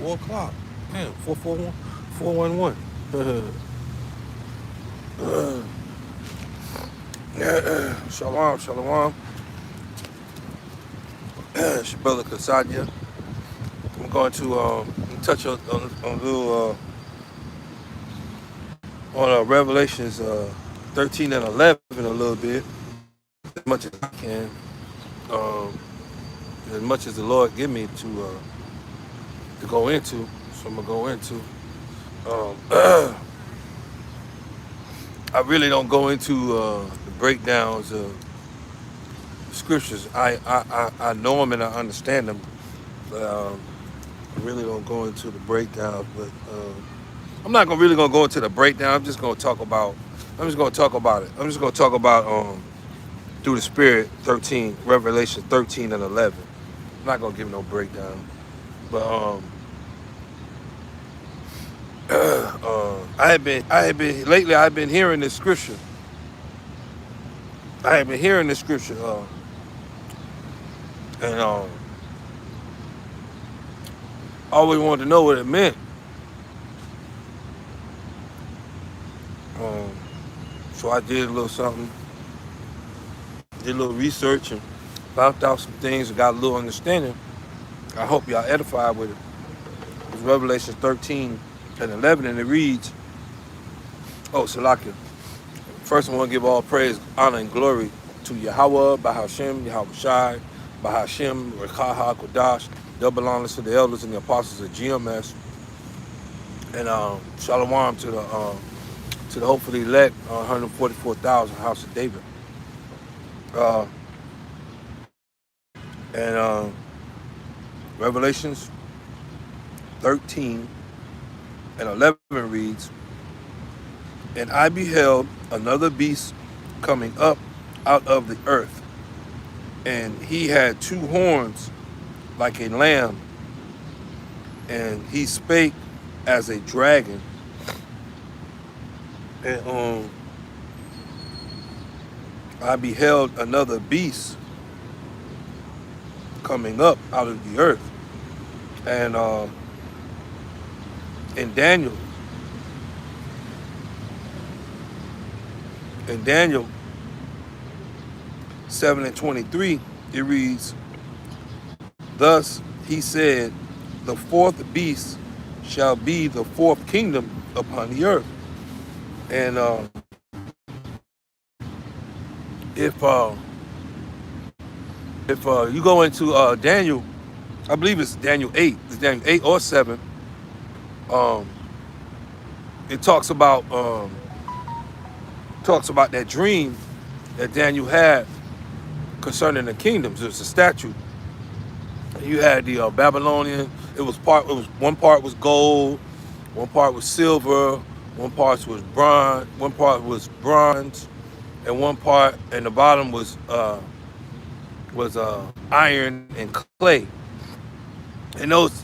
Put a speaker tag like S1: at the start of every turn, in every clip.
S1: 4 o'clock. Man, 441, 411. Shalom, shalom. It's your brother Kasadia. I'm going to touch on a little on Revelations 13 and 11 a little bit, as much as I can, um, as much as the Lord give me to go into. So I'm gonna go into. I really don't go into the breakdowns of scriptures. I know them and I understand them, but I really don't go into the breakdowns. But I'm not really gonna go into the breakdown. I'm just gonna talk about. I'm just gonna talk about it. I'm just gonna talk about through the Spirit 13, Revelation 13 and 11. I'm not gonna give no breakdown, but I had been lately. I've been hearing this scripture. I have been hearing this scripture, and I always wanted to know what it meant. Um, so I did a little something, did a little research, and found out some things and got a little understanding. I hope y'all edified with it. It's Revelation 13 and 11, and it reads, oh, Salakia. First, I want to give all praise, honor, and glory to Yahweh, Bahashem, Yahweh Shai, Bahashem, Rekaha, Kodash, double honors to the elders and the apostles of GMS, and Shalom to the hopefully elect 144,000 House of David. And Revelations 13 and 11 reads, and I beheld another beast coming up out of the earth, and he had 2 horns like a lamb, and he spake as a dragon. And I beheld another beast coming up out of the earth, and in Daniel 7 and 23, it reads, thus he said, the 4th beast shall be the 4th kingdom upon the earth. And if you go into Daniel, I believe it's Daniel 8, it's Daniel 8 or 7, it talks about that dream that Daniel had concerning the kingdoms. It was a statue. You had the Babylonian. One part was gold, one part was silver, one part was bronze, and one part and the bottom was iron and clay. And those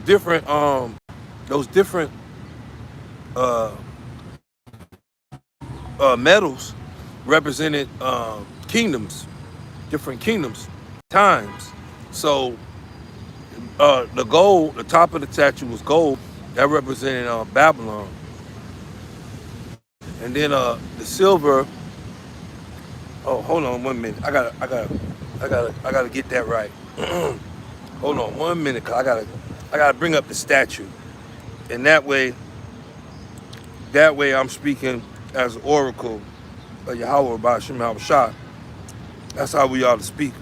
S1: different metals represented kingdoms, different kingdoms, times. So the gold, the top of the statue was gold, that represented Babylon, and then the silver. Oh, hold on 1 minute. I gotta get that right. Hold on 1 minute, cause I gotta bring up the statue, and that way I'm speaking as an oracle of Yahweh by Shem Shah. That's how we ought to speak.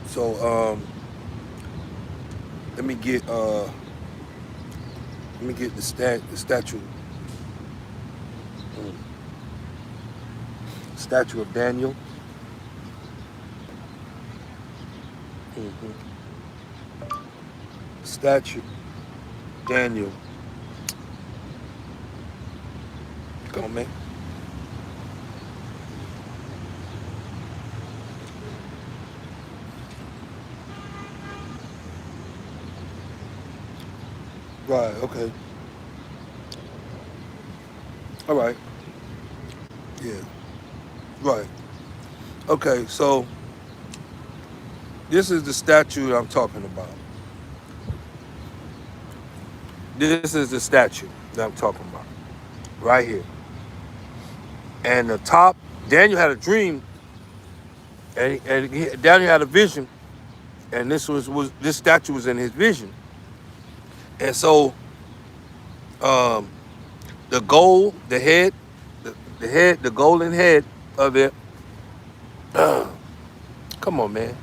S1: So let me get the statue. Statue of Daniel. Statue Daniel. Come on, man. Right, okay. All right. Yeah. Right. Okay, so this is the statue I'm talking about. This is the statue that I'm talking about, right here. And the top, Daniel had a dream, and Daniel had a vision, and was this statue was in his vision. And so, um, the gold, the head, the head, the golden head of it. Come on, man,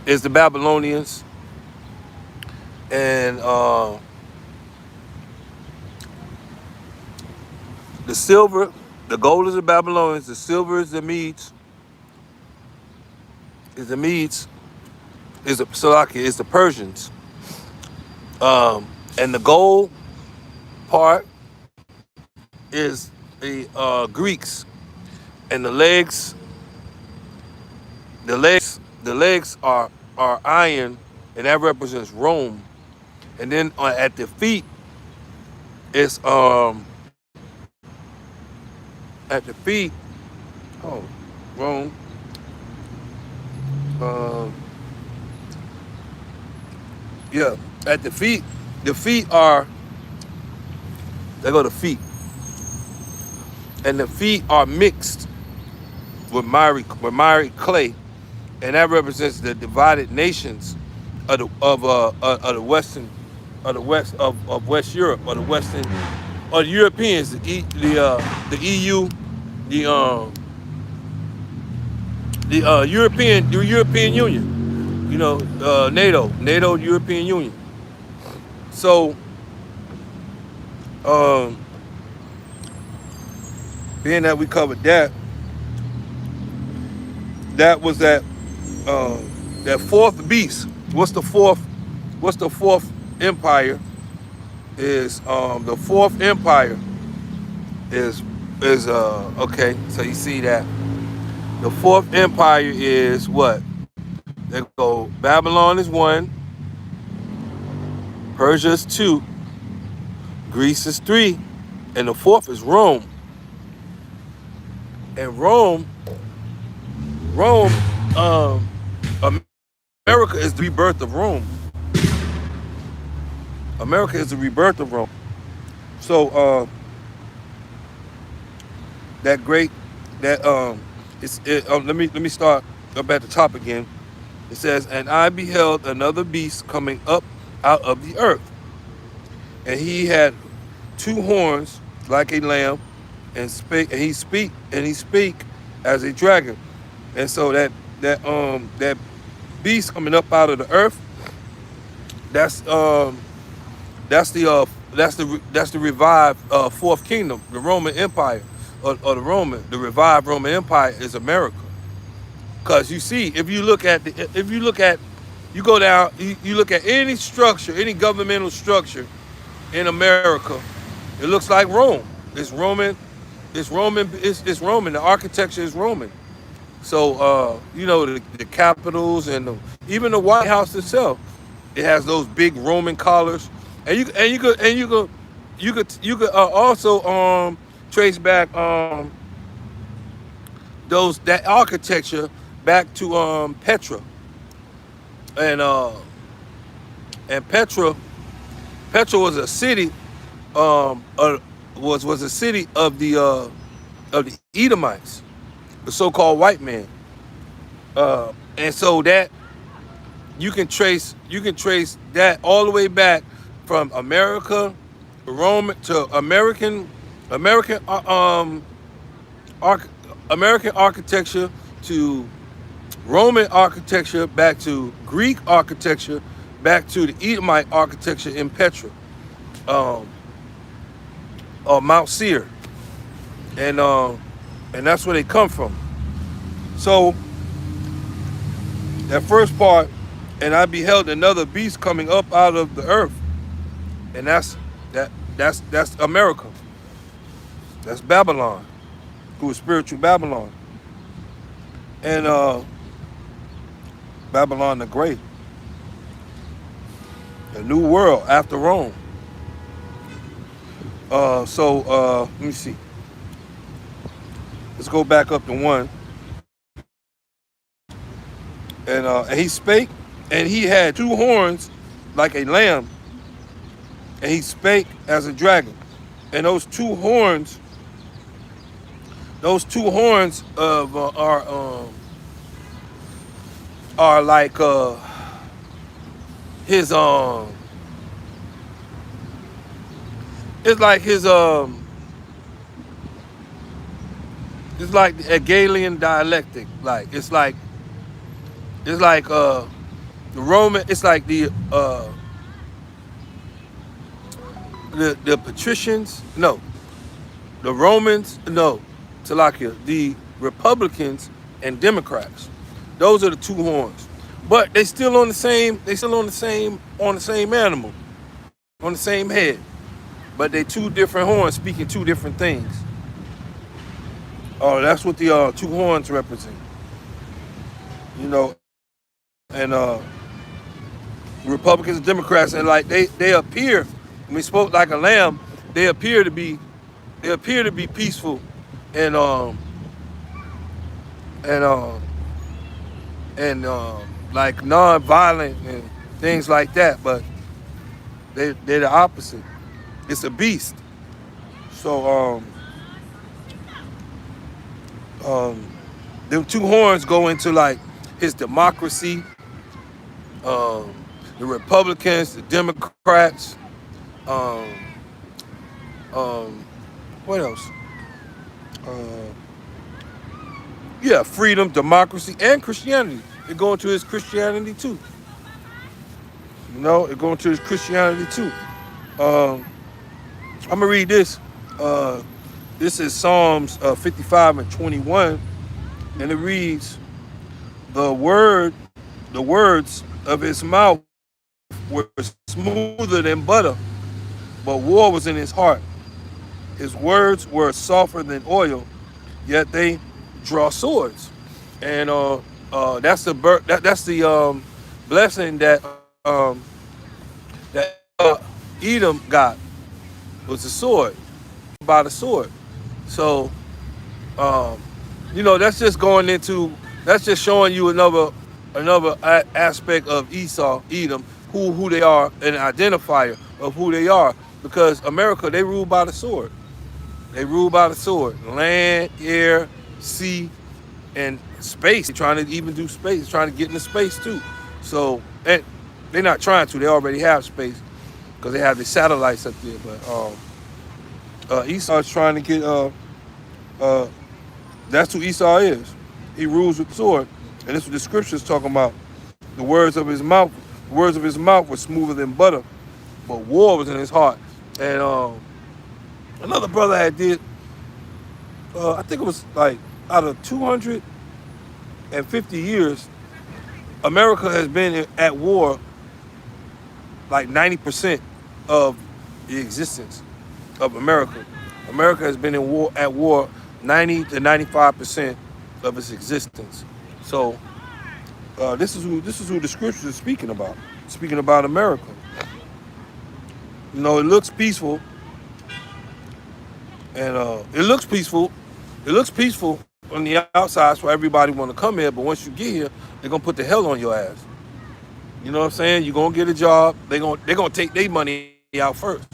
S1: is the Babylonians, and the silver, the gold is the Babylonians, the silver is the Medes, is the Medes, is the Salakia, is the Persians, and the gold part is the Greeks, and the legs are iron, and that represents Rome. And then at the feet is at the feet, oh, Rome. Um, yeah, at the feet are, they go to feet, and the feet are mixed with miry clay, and that represents the divided nations of the western of the west of West Europe, or the western, or the Europeans, the EU, the European Union, NATO, European Union. So, um, being that we covered that, that was that fourth beast. What's the fourth? What's the fourth empire? Is the fourth empire is okay. So you see that the fourth empire is what? They go Babylon is one, Persia is two, Greece is three, and the fourth is Rome. And Rome, um, America is the rebirth of Rome. America is the rebirth of Rome. So that great that let me start up at the top again. It says, and I beheld another beast coming up out of the earth, and he had two horns like a lamb, and he speak as a dragon. And so that beast coming up out of the earth, that's that's the revived fourth kingdom, the Roman Empire, or the revived Roman Empire is America. Because you see, you go down, you look at any structure, any governmental structure in America, it looks like Rome. It's Roman. It's Roman. It's Roman. The architecture is Roman. So the capitals and even the White House itself, it has those big Roman collars, and you could also trace back that architecture back to Petra, and Petra was a city, was a city of the Edomites, the so-called white man, and so that you can trace that all the way back from America, Rome to American arch, American architecture to Roman architecture, back to Greek architecture, back to the Edomite architecture in Petra, um, or Mount Seir, and that's where they come from. So that first part, and I beheld another beast coming up out of the earth, and that's America. That's Babylon, who is spiritual Babylon, and Babylon the Great, the new world after Rome. Let me see. Let's go back up to one. And he spake, and he had two horns like a lamb, and he spake as a dragon. And those two horns of are like his it's like his it's like the Hegelian dialectic. Like it's like the Roman. It's like the patricians. No, the Romans. No, Talakia. The Republicans and Democrats. Those are the two horns. But they still on the same. They still on the same animal, on the same head. But they two different horns speaking two different things. Oh, that's what the two horns represent. You know, and Republicans and Democrats, and like they appear, when we spoke like a lamb, they appear to be peaceful and and um and like non-violent and things like that, but they're the opposite. It's a beast. So them two horns go into like his democracy, um, the Republicans, the Democrats, um, um, what else? Uh, yeah, freedom, democracy, and Christianity. They go into his Christianity too. You know, it go into his Christianity too. Um, I'm gonna read this. Uh, this is Psalms 55 and 21, and it reads, "The the words of his mouth were smoother than butter, but war was in his heart. His words were softer than oil, yet they draw swords." And that's that's the blessing that Edom got, was the sword, by the sword. So um, that's just that's just showing you another aspect of Esau, Edom, who they are, an identifier of who they are. Because America, they rule by the sword. They rule by the sword. Land, air, sea, and space. They're trying to even do space. They're trying to get into space too. So and they're not trying to. They already have space because they have the satellites up there. But Esau is trying to get. That's who Esau is. He rules with the sword, and this is what the scriptures talking about. The words of his mouth. The words of his mouth were smoother than butter, but war was in his heart. And another brother had did. I think it was like out of 250 years, America has been at war like 90% of the existence of America. America has been at war 90 to 95% of its existence. So this is who the scriptures are speaking about. Speaking about America. It looks peaceful, and it looks peaceful. It looks peaceful on the outside, so everybody want to come here. But once you get here, they're gonna put the hell on your ass. You know what I'm saying? You're gonna get a job. They're gonna take their money out first.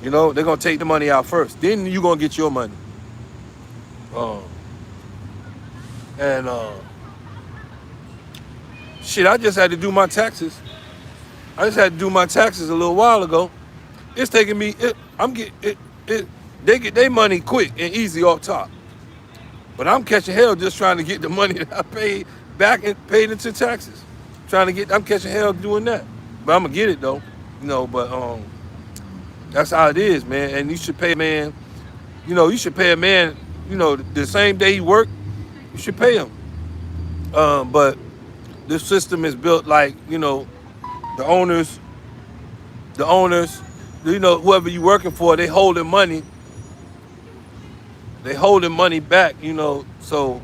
S1: They're gonna take the money out first. Then you're gonna get your money. And shit, I just had to do my taxes. I just had to do my taxes a little while ago. It's taking me. They get their money quick and easy off top, but I'm catching hell just trying to get the money that I paid back and paid into taxes. I'm catching hell doing that, but I'm gonna get it though. But that's how it is, man. And you should pay a man. You should pay a man. The same day he worked, you should pay him. But this system is built like the owners, whoever you working for, they holding money. They holding money back, so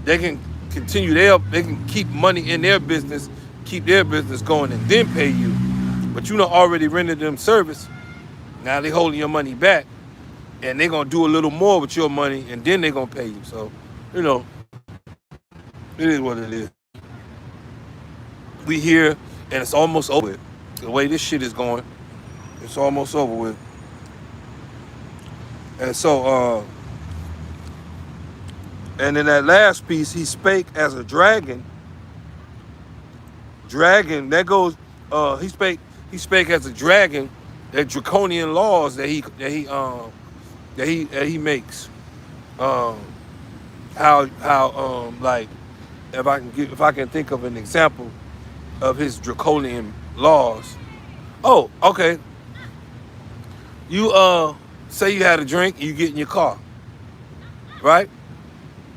S1: they can continue they can keep money in their business, keep their business going, and then pay you. But already rendered them service. Now they holding your money back, and they gonna do a little more with your money, and then they gonna pay you. So, it is what it is. We here, and it's almost over. The way this shit is going, it's almost over with. And so, and in that last piece, he spake as a dragon. Dragon, that goes, he spake as a dragon, that draconian laws that he makes. How like, if I can think of an example of his draconian laws. Oh, okay. You say you had a drink, you get in your car, right?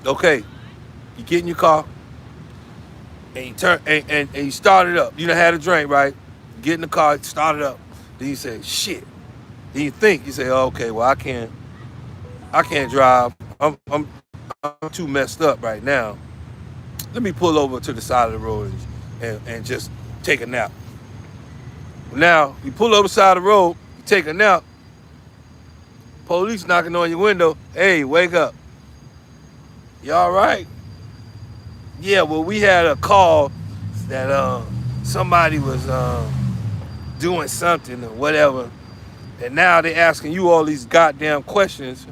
S1: Okay, you get in your car and you turn and you start it up. You done had a drink, right? You get in the car, start it up. Then you say, shit. Then you say, oh, okay, well I can't drive. I'm too messed up right now. Let me pull over to the side of the road and just take a nap. Now, you pull over the side of the road, you take a nap, police knocking on your window, hey, wake up. You all right? Yeah, well, we had a call that somebody was doing something or whatever, and now they asking you all these goddamn questions,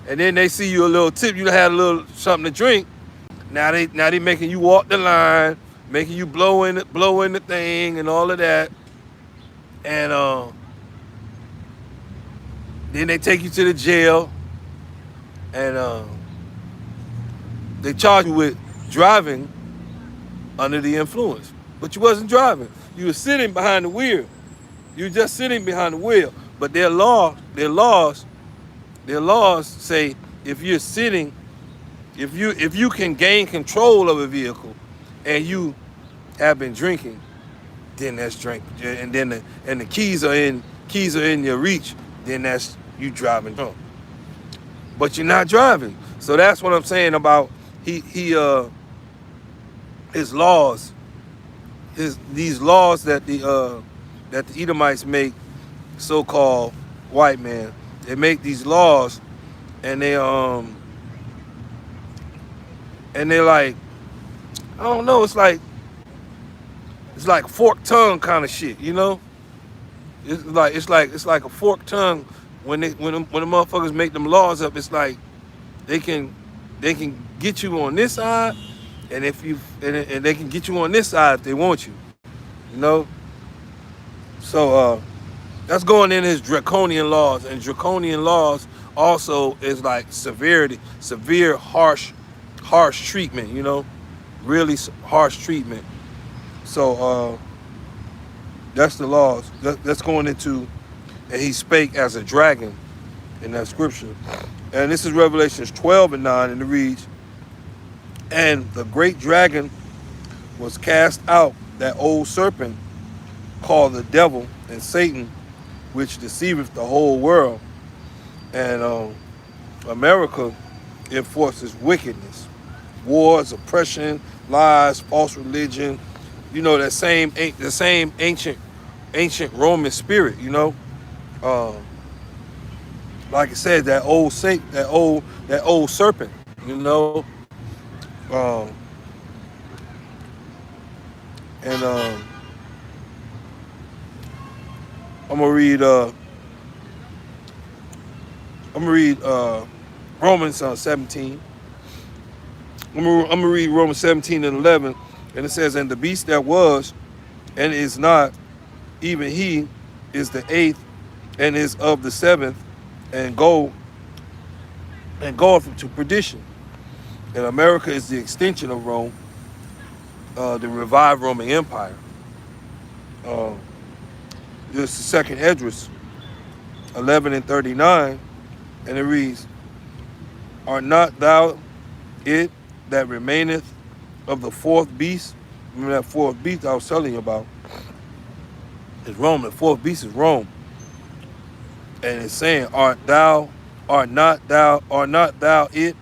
S1: and then they see you a little tip, you done had a little something to drink, now they making you walk the line, making you blow in the thing and all of that, and then they take you to the jail, and they charge you with driving under the influence. But you wasn't driving. You were sitting behind the wheel. You were just sitting behind the wheel. But their laws say if you're sitting, if you can gain control of a vehicle and you have been drinking, then that's drink. And then the keys are in your reach, then that's you driving drunk. But you're not driving. So that's what I'm saying about his laws, these laws that the Edomites make, so-called white man. They make these laws, and they're like, I don't know, it's like forked tongue kind of shit, you know? It's like a forked tongue when the motherfuckers make them laws up. It's like they can get you on this side, and and they can get you on this side if they want you, you know. So that's going in his draconian laws, and draconian laws also is like severe, harsh treatment, you know, really harsh treatment. So that's the laws. That's going into, and he spake as a dragon in that scripture. And this is Revelations 12:9, and it reads, and the great dragon was cast out, that old serpent called the devil and Satan, which deceiveth the whole world. And America enforces wickedness, wars, oppression, lies, false religion. You know, the same ancient Roman spirit. You know, like I said, that old serpent. You know, and I'm gonna read Romans 17. I'm gonna read Romans 17:11, and it says, and the beast that was and is not, even he is the 8th and is of the 7th, and goeth to perdition. And America is the extension of Rome, the revived Roman Empire. This is 2nd Esdras 11:39, and it reads, art not thou it that remaineth of the 4th beast? Remember that 4th beast I was telling you about? It's Rome. The 4th beast is Rome. And it's saying, art not thou it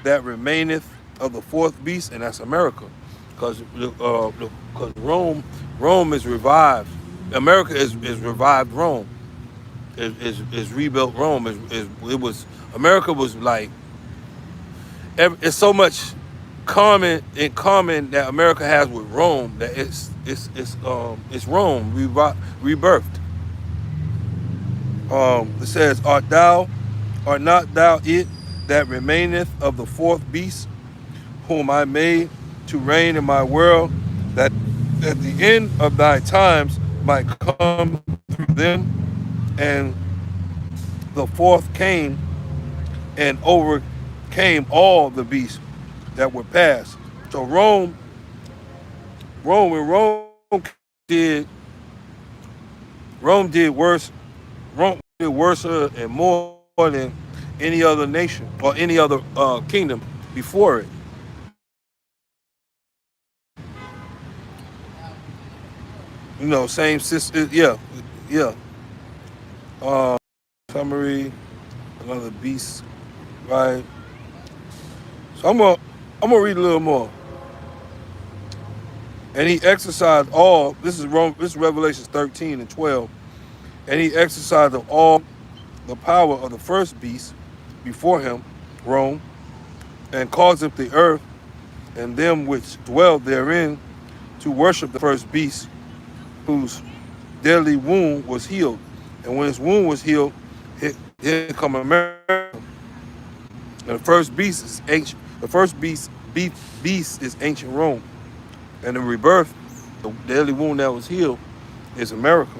S1: that remaineth of the 4th beast? And that's America. Because Rome is revived. America is revived Rome. Is rebuilt Rome. America was like, it's so much in common that America has with Rome, that it's Rome rebirthed. It says, art not thou it that remaineth of the fourth beast, whom I made to reign in my world, that at the end of thy times might come through them, and the fourth came and overcame all the beasts that were past. So when did Rome did worse. Rome did worse and more than any other nation or any other kingdom before it. You know, same system. Yeah, yeah. Summary, another beast, right? So I'm gonna read a little more. And he exercised all. This is Rome. This is Revelation 13 and 12. And he exercised of all the power of the first beast before him, Rome, and caused the earth and them which dwell therein to worship the first beast, whose deadly wound was healed. And when his wound was healed, here come America. And the first beast is ancient. The first beast is ancient Rome. And the rebirth, the deadly wound that was healed, is America.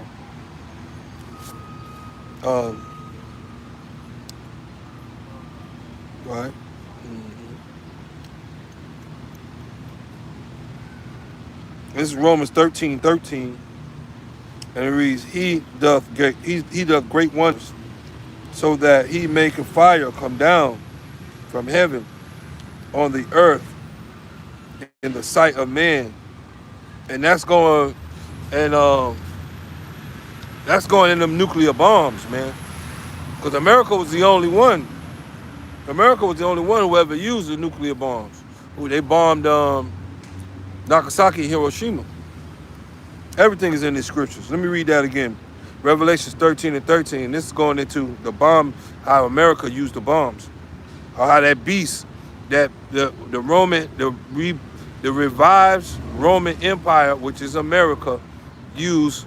S1: Right. This is Romans 13:13, and it reads, He doth great wonders, so that he maketh fire come down from heaven on the earth in the sight of man. And that's going in them nuclear bombs, man. Because America was the only one. America was the only one who ever used the nuclear bombs. They bombed Nagasaki and Hiroshima. Everything is in the scriptures. Let me read that again. Revelations 13 and 13. This is going into the bomb, how America used the bombs. Or how that beast, that the revived Roman Empire, which is America, used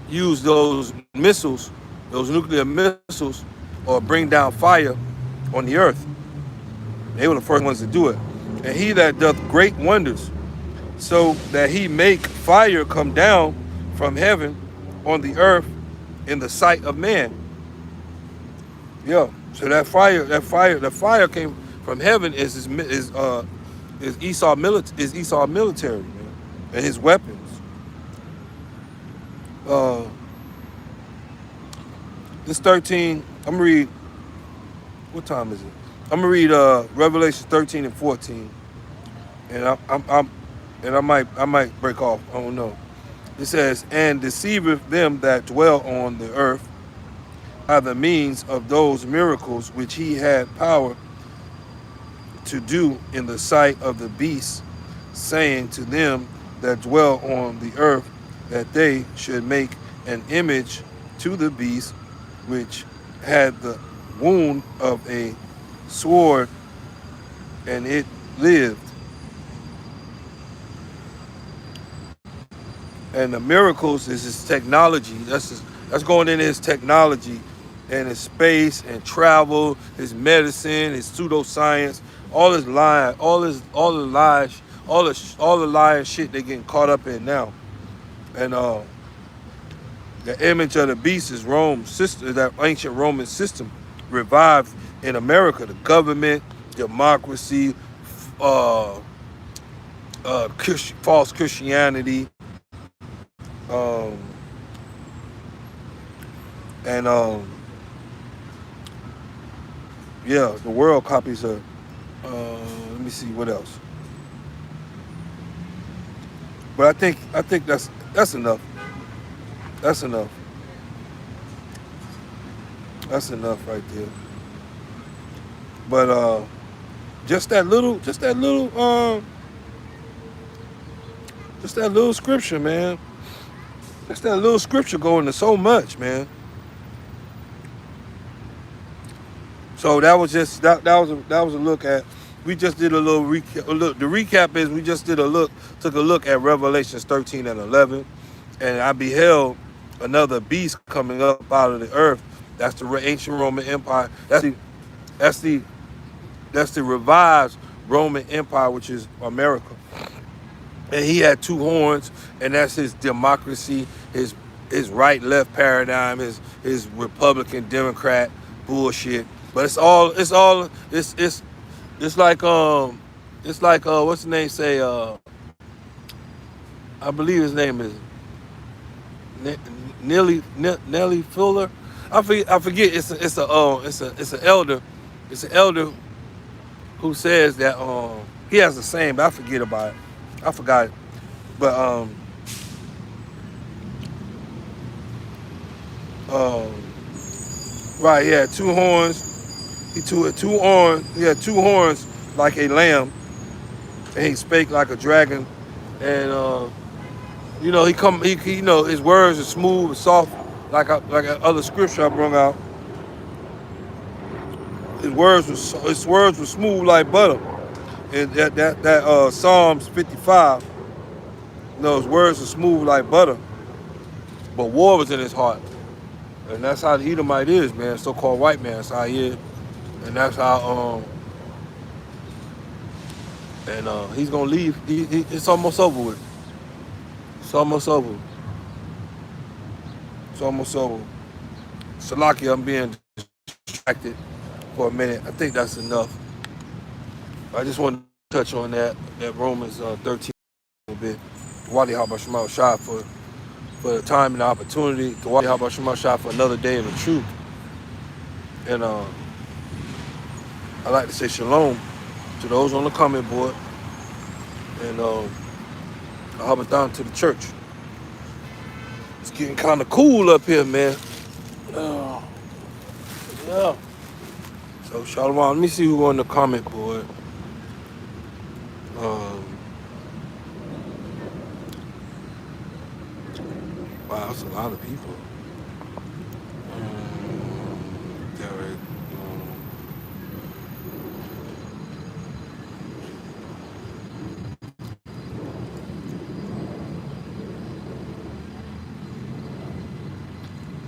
S1: those missiles, those nuclear missiles, or bring down fire on the earth. They were the first ones to do it. And he that doth great wonders, so that he make fire come down from heaven on the earth in the sight of man. Yeah. So that fire came from heaven is Esau military, man, and his weapons. This 13. I'm gonna read. What time is it? I'm gonna read Revelation 13 and 14, and I might break off. I don't know. It says, and deceiveth them that dwell on the earth by the means of those miracles which he had power to do in the sight of the beast, saying to them that dwell on the earth that they should make an image to the beast which had the wound of a sword, and it lived. And the miracles is his technology. That's going in his technology and his space and travel, his medicine, his pseudoscience, all his lies, all the lying shit they getting caught up in now. And the image of the beast is Rome's system, that ancient Roman system revived in America. The government, democracy, false Christianity, yeah, the world copies of. Let me see what else. But I think that's enough. That's enough. That's enough right there. But just that little scripture, man. Just that little scripture going to so much, man. So that was just that was a look at we just did a little recap. The recap is we just took a look at Revelations 13 and 11, and I beheld another beast coming up out of the earth. That's the ancient Roman Empire. That's the that's the revived Roman Empire, which is America. And he had two horns, and that's his democracy, his right-left paradigm, his Republican Democrat bullshit. But it's like what's the name say? I believe his name is Nelly Fuller. I forget. It's an elder. It's an elder who says that he has the same, but I forget about it. I forgot it. But um right, yeah, two horns. He had two horns like a lamb, and he spake like a dragon. And his words are smooth and soft, like a other scripture I brought out. His words were smooth like butter. And that Psalms 55, his words are smooth like butter, but war was in his heart. And that's how the Edomite is, man. So-called white man. That's how he is. And that's how he's gonna leave. It's almost over with. It's almost over. It's almost over. Salaki, I'm being distracted for a minute. I think that's enough. I just want to touch on that Romans 13 a bit. Wadi Habashima Shah for the time and the opportunity. Wadi Habashima Shah for another day in the truth. And I like to say shalom to those on the comment board. And I hop down to the church. It's getting kind of cool up here, man. Yeah. So shalom. Let me see who on the comment board. Wow, that's a lot of people. Derek.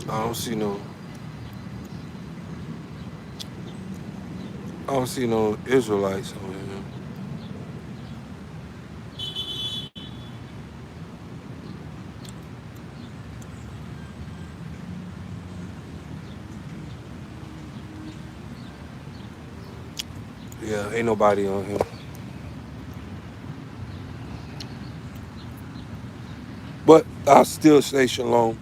S1: I don't see no Israelites on here. Yeah, ain't nobody on here. But I'll still say shalom.